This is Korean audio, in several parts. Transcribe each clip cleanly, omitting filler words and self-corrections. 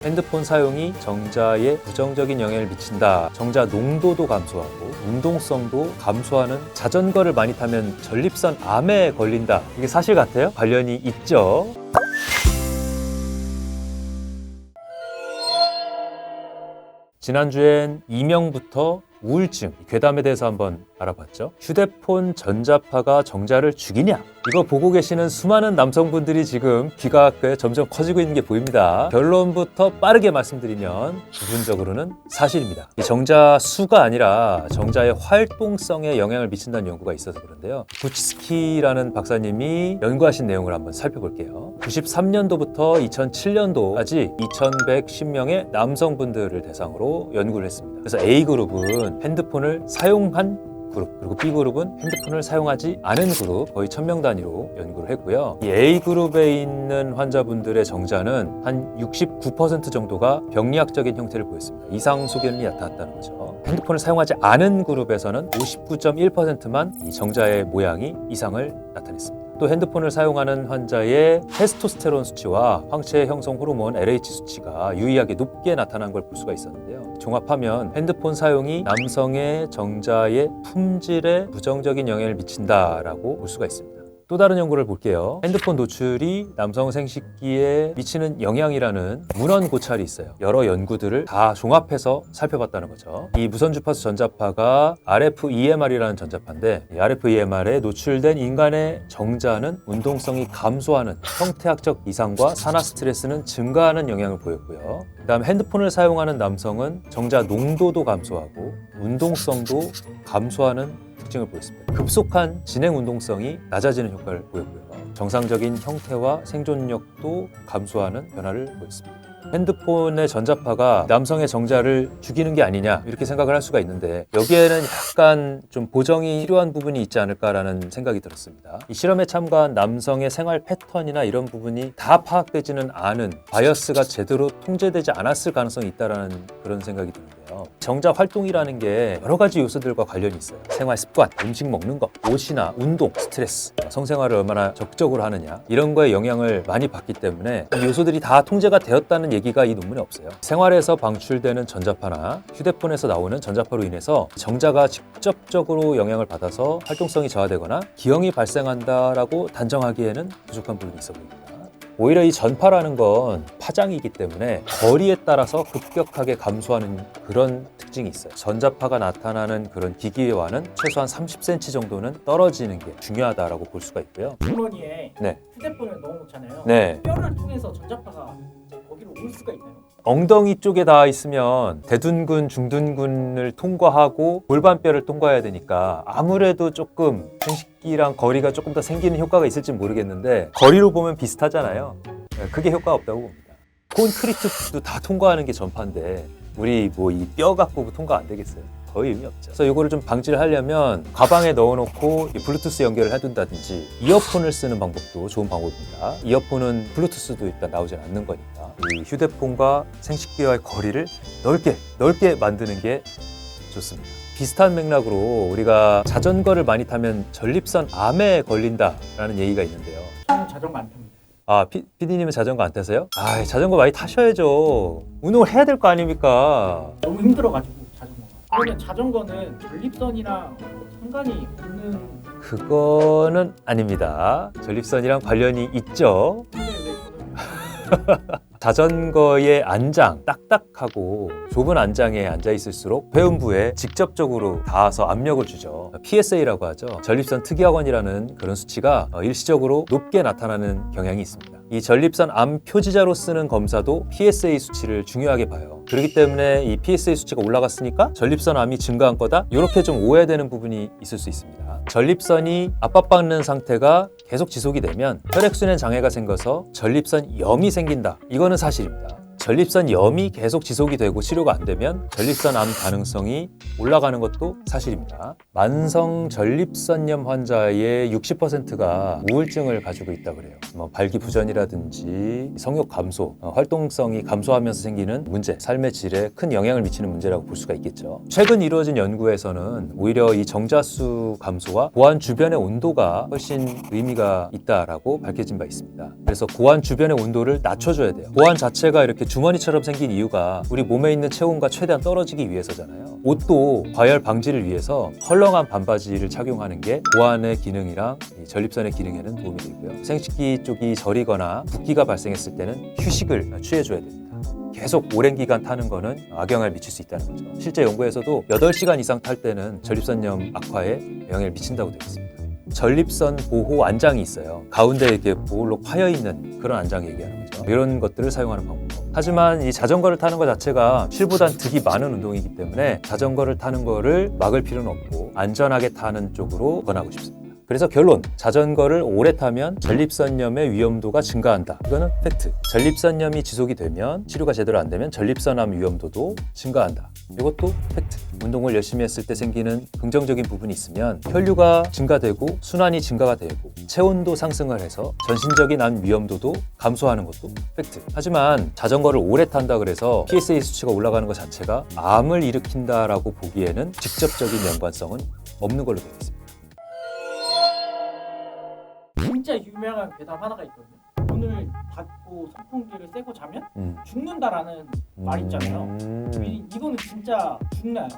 핸드폰 사용이 정자에 부정적인 영향을 미친다. 정자 농도도 감소하고 운동성도 감소하는 자전거를 많이 타면 전립선 암에 걸린다. 이게 사실 같아요? 관련이 있죠. 지난주엔 이명부터 우울증, 괴담에 대해서 한번 알아봤죠. 휴대폰 전자파가 정자를 죽이냐? 이거 보고 계시는 수많은 남성분들이 지금 귀가 점점 커지고 있는 게 보입니다. 결론부터 빠르게 말씀드리면 부분적으로는 사실입니다. 이 정자 수가 아니라 정자의 활동성에 영향을 미친다는 연구가 있어서 그런데요. 부치스키라는 박사님이 연구하신 내용을 한번 살펴볼게요. 93년도부터 2007년도까지 2110명의 남성분들을 대상으로 연구를 했습니다. 그래서 A그룹은 핸드폰을 사용한 그룹, 그리고 B그룹은 핸드폰을 사용하지 않은 그룹, 거의 1000명 단위로 연구를 했고요. 이 A그룹에 있는 환자분들의 정자는 한 69% 정도가 병리학적인 형태를 보였습니다. 이상 소견이 나타났다는 거죠. 핸드폰을 사용하지 않은 그룹에서는 59.1%만 이 정자의 모양이 이상을 나타냈습니다. 또 핸드폰을 사용하는 환자의 테스토스테론 수치와 황체 형성 호르몬 LH 수치가 유의하게 높게 나타난 걸 볼 수가 있었는데요. 종합하면 핸드폰 사용이 남성의 정자의 품질에 부정적인 영향을 미친다라고 볼 수가 있습니다. 또 다른 연구를 볼게요. 핸드폰 노출이 남성 생식기에 미치는 영향이라는 문헌 고찰이 있어요. 여러 연구들을 다 종합해서 살펴봤다는 거죠. 이 무선 주파수 전자파가 RFEMR이라는 전자파인데, 이 RFEMR에 노출된 인간의 정자는 운동성이 감소하는 형태학적 이상과 산화 스트레스는 증가하는 영향을 보였고요. 그다음 핸드폰을 사용하는 남성은 정자 농도도 감소하고 운동성도 감소하는 특징을 보였습니다. 급속한 진행 운동성이 낮아지는 효과를 보였고요. 정상적인 형태와 생존력도 감소하는 변화를 보였습니다. 핸드폰의 전자파가 남성의 정자를 죽이는 게 아니냐 이렇게 생각을 할 수가 있는데, 여기에는 약간 좀 보정이 필요한 부분이 있지 않을까라는 생각이 들었습니다. 이 실험에 참가한 남성의 생활 패턴이나 이런 부분이 다 파악되지는 않은 바이어스가 제대로 통제되지 않았을 가능성이 있다는 그런 생각이 드는데요. 정자 활동이라는 게 여러 가지 요소들과 관련이 있어요. 생활 습관, 음식 먹는 것, 옷이나 운동, 스트레스, 성생활을 얼마나 적극적으로 하느냐 이런 거에 영향을 많이 받기 때문에 이 요소들이 다 통제가 되었다는 얘기가 이 논문에 없어요. 생활에서 방출되는 전자파나 휴대폰에서 나오는 전자파로 인해서 정자가 직접적으로 영향을 받아서 활동성이 저하되거나 기형이 발생한다라고 단정하기에는 부족한 부분이 있어 보입니다. 오히려 이 전파라는 건 파장이기 때문에 거리에 따라서 급격하게 감소하는 그런 특징이 있어요. 전자파가 나타나는 그런 기기와는 최소한 30cm 정도는 떨어지는 게 중요하다고 볼 수가 있고요. 주머니에 네. 휴대폰을 넣어놓잖아요. 네. 뼈를 통해서 전자파가 거기로 올 수가 있나요? 엉덩이 쪽에 닿아 있으면 대둔근, 중둔근을 통과하고 골반뼈를 통과해야 되니까 아무래도 조금 생식기랑 거리가 조금 더 생기는 효과가 있을지 모르겠는데, 거리로 보면 비슷하잖아요. 크게 효과가 없다고 봅니다. 콘크리트도 다 통과하는 게 전파인데 우리 뭐 이 뼈 갖고 통과 안 되겠어요? 거의 의미 없죠. 그래서 이거를 좀 방지를 하려면 가방에 넣어놓고 블루투스 연결을 해둔다든지 이어폰을 쓰는 방법도 좋은 방법입니다. 이어폰은 블루투스도 일단 나오지 않는 거니까 이 휴대폰과 생식기와의 거리를 넓게 만드는 게 좋습니다. 비슷한 맥락으로 우리가 자전거를 많이 타면 전립선 암에 걸린다라는 얘기가 있는데요. 저는 자전거 안 탑니다. 아, PD님은 자전거 안 타세요? 아, 자전거 많이 타셔야죠. 운동을 해야 될 거 아닙니까? 너무 힘들어가지고 자전거가. 그러면 자전거는 전립선이랑 상관이 없는. 그거는 아닙니다. 전립선이랑 관련이 있죠. 근데 왜 저는 자전거의 안장, 딱딱하고 좁은 안장에 앉아 있을수록 회음부에 직접적으로 닿아서 압력을 주죠. PSA라고 하죠. 전립선 특이학원이라는 그런 수치가 일시적으로 높게 나타나는 경향이 있습니다. 이 전립선 암 표지자로 쓰는 검사도 PSA 수치를 중요하게 봐요. 그렇기 때문에 이 PSA 수치가 올라갔으니까 전립선 암이 증가한 거다? 이렇게 좀 오해되는 부분이 있을 수 있습니다. 전립선이 압박받는 상태가 계속 지속이 되면 혈액순환 장애가 생겨서 전립선 염이 생긴다. 이거는 사실입니다. 전립선 염이 계속 지속이 되고 치료가 안 되면 전립선 암 가능성이 올라가는 것도 사실입니다. 만성 전립선염 환자의 60%가 우울증을 가지고 있다고 그래요. 발기부전이라든지 성욕 감소, 활동성이 감소하면서 생기는 문제, 삶의 질에 큰 영향을 미치는 문제라고 볼 수가 있겠죠. 최근 이루어진 연구에서는 오히려 이 정자수 감소와 고환 주변의 온도가 훨씬 의미가 있다라고 밝혀진 바 있습니다. 그래서 고환 주변의 온도를 낮춰줘야 돼요. 고환 자체가 이렇게 주머니처럼 생긴 이유가 우리 몸에 있는 체온과 최대한 떨어지기 위해서잖아요. 옷도 과열 방지를 위해서 헐렁한 반바지를 착용하는 게 보안의 기능이랑 이 전립선의 기능에는 도움이 되고요. 생식기 쪽이 저리거나 붓기가 발생했을 때는 휴식을 취해줘야 됩니다. 계속 오랜 기간 타는 거는 악영향을 미칠 수 있다는 거죠. 실제 연구에서도 8시간 이상 탈 때는 전립선염 악화에 영향을 미친다고 되어 있습니다. 전립선 보호 안장이 있어요. 가운데 이렇게 볼록 파여 있는 그런 안장 얘기하는 거죠. 이런 것들을 사용하는 방법. 하지만 이 자전거를 타는 것 자체가 쉴보단 득이 많은 운동이기 때문에 자전거를 타는 거를 막을 필요는 없고 안전하게 타는 쪽으로 권하고 싶습니다. 그래서 결론, 자전거를 오래 타면 전립선염의 위험도가 증가한다. 이거는 팩트. 전립선염이 지속이 되면, 치료가 제대로 안 되면 전립선암 위험도도 증가한다. 이것도 팩트. 운동을 열심히 했을 때 생기는 긍정적인 부분이 있으면 혈류가 증가되고 순환이 증가가 되고 체온도 상승을 해서 전신적인 암 위험도도 감소하는 것도 팩트. 하지만 자전거를 오래 탄다 그래서 PSA 수치가 올라가는 것 자체가 암을 일으킨다라고 보기에는 직접적인 연관성은 없는 걸로 되어 있습니다. 진짜 유명한 괴담 하나가 있거든요. 문을 닫고 선풍기를 쐬고 자면 죽는다라는 말 있잖아요. 이거는 진짜 죽나요?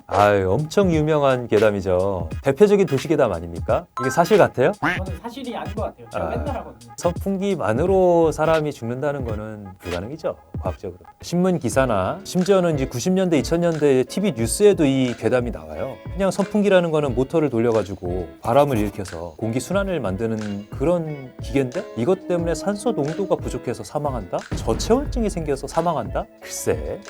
엄청 유명한 괴담이죠. 대표적인 도시 괴담 아닙니까? 이게 사실 같아요? 저는 사실이 아닌 것 같아요. 제가 맨날 하거든요. 선풍기만으로 사람이 죽는다는 거는 불가능이죠. 과학적으로. 신문 기사나 심지어는 이제 90년대, 2000년대 TV 뉴스에도 이 괴담이 나와요. 그냥 선풍기라는 거는 모터를 돌려가지고 바람을 일으켜서 공기 순환을 만드는 그런 기계인데 이것 때문에 산소 농도가 부족해서 사망한다? 저체온증이 생겨서 사망한다? 글쎄.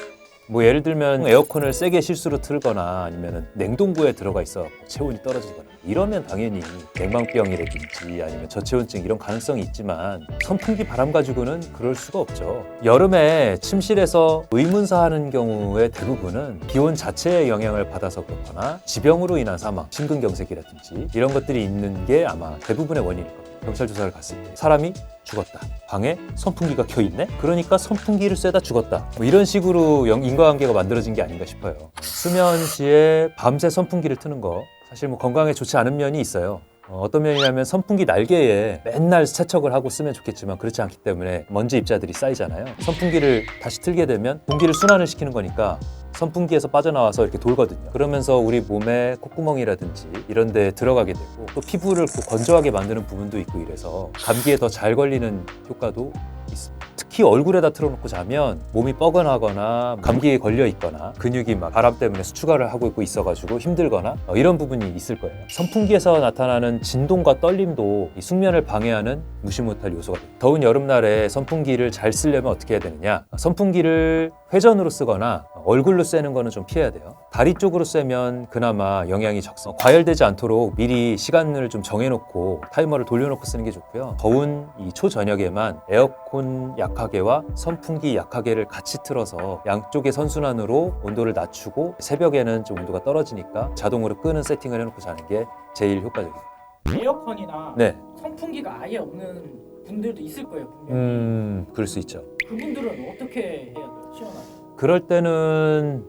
뭐 예를 들면 에어컨을 세게 실수로 틀거나 아니면 냉동고에 들어가 있어 체온이 떨어지거나 이러면 당연히 냉방병이라든지 아니면 저체온증 이런 가능성이 있지만 선풍기 바람 가지고는 그럴 수가 없죠. 여름에 침실에서 의문사하는 경우의 대부분은 기온 자체의 영향을 받아서 그렇거나 지병으로 인한 사망, 심근경색이라든지 이런 것들이 있는 게 아마 대부분의 원인일 겁니다. 경찰 조사를 갔을 때 사람이 죽었다. 방에 선풍기가 켜있네? 그러니까 선풍기를 쐬다 죽었다. 뭐 이런 식으로 인과관계가 만들어진 게 아닌가 싶어요. 수면 시에 밤새 선풍기를 트는 거 사실 뭐 건강에 좋지 않은 면이 있어요. 어떤 면이냐면 선풍기 날개에 맨날 세척을 하고 쓰면 좋겠지만 그렇지 않기 때문에 먼지 입자들이 쌓이잖아요. 선풍기를 다시 틀게 되면 공기를 순환을 시키는 거니까 선풍기에서 빠져나와서 이렇게 돌거든요. 그러면서 우리 몸에 콧구멍이라든지 이런 데 들어가게 되고 또 피부를 건조하게 만드는 부분도 있고 이래서 감기에 더 잘 걸리는 효과도 있습니다. 특히 얼굴에다 틀어놓고 자면 몸이 뻐근하거나 감기에 걸려 있거나 근육이 막 바람 때문에 수축을 하고 있어가지고 힘들거나 이런 부분이 있을 거예요. 선풍기에서 나타나는 진동과 떨림도 이 숙면을 방해하는 무시 못할 요소가 됩니다. 더운 여름날에 선풍기를 잘 쓰려면 어떻게 해야 되느냐? 선풍기를 회전으로 쓰거나 얼굴로 쐬는 거는 좀 피해야 돼요. 다리 쪽으로 쐬면 그나마 영향이 적습니다. 과열되지 않도록 미리 시간을 좀 정해놓고 타이머를 돌려놓고 쓰는 게 좋고요. 더운 이 초저녁에만 에어컨 약하게와 선풍기 약하게를 같이 틀어서 양쪽의 선순환으로 온도를 낮추고 새벽에는 좀 온도가 떨어지니까 자동으로 끄는 세팅을 해놓고 자는 게 제일 효과적입니다. 에어컨이나 네. 선풍기가 아예 없는 분들도 있을 거예요. 분명히. 그럴 수 있죠. 그분들은 어떻게 해야 돼요? 시원하게. 그럴 때는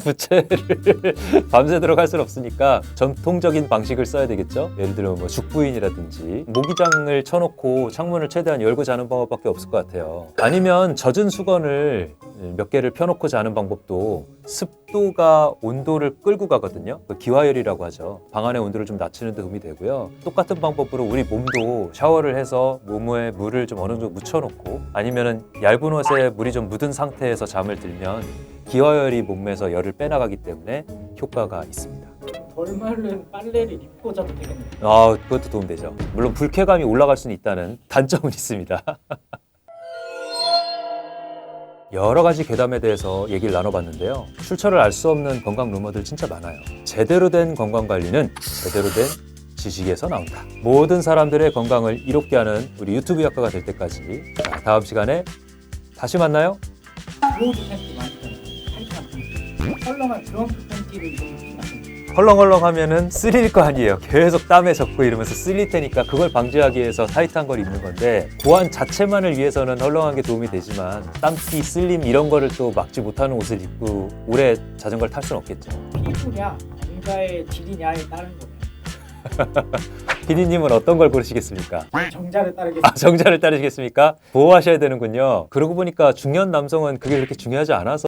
부채를 밤새도록 할 수는 없으니까 전통적인 방식을 써야 되겠죠. 예를 들어 뭐 죽부인이라든지 모기장을 쳐놓고 창문을 최대한 열고 자는 방법밖에 없을 것 같아요. 아니면 젖은 수건을 몇 개를 펴놓고 자는 방법도 습도가 온도를 끌고 가거든요. 그 기화열이라고 하죠. 방 안의 온도를 좀 낮추는 데 도움이 되고요. 똑같은 방법으로 우리 몸도 샤워를 해서 몸에 물을 좀 어느 정도 묻혀놓고 아니면은 얇은 옷에 물이 좀 묻은 상태에서 잠을 들면 기화열이 몸에서 열을 빼나가기 때문에 효과가 있습니다. 덜 마른 빨래를 입고 자도 되겠네요. 그것도 도움되죠. 물론 불쾌감이 올라갈 수는 있다는 단점은 있습니다. 여러 가지 괴담에 대해서 얘기를 나눠봤는데요. 출처를 알 수 없는 건강 루머들 진짜 많아요. 제대로 된 건강관리는 제대로 된 지식에서 나온다. 모든 사람들의 건강을 이롭게 하는 우리 유튜브 약과가 될 때까지 다음 시간에 다시 만나요. 로드 팬티 많잖아요. 타이트한 팬티. 헐렁한 드럼프 팬티를 입으면 헐렁헐렁 하면은 쓸릴 거 아니에요. 계속 땀에 젖고 이러면서 쓸릴 테니까 그걸 방지하기 위해서 타이트한 걸 입는 건데 보안 자체만을 위해서는 헐렁한 게 도움이 되지만 땀띠, 쓸림 이런 거를 또 막지 못하는 옷을 입고 오래 자전거를 탈 수는 없겠죠. 피부냐, 뭔가의 질이냐에 따른 거예요. PD님은 어떤 걸 고르시겠습니까? 정자를 따르겠습니다. 아, 정자를 따르시겠습니까? 보호하셔야 되는군요. 그러고 보니까 중년 남성은 그게 그렇게 중요하지 않아서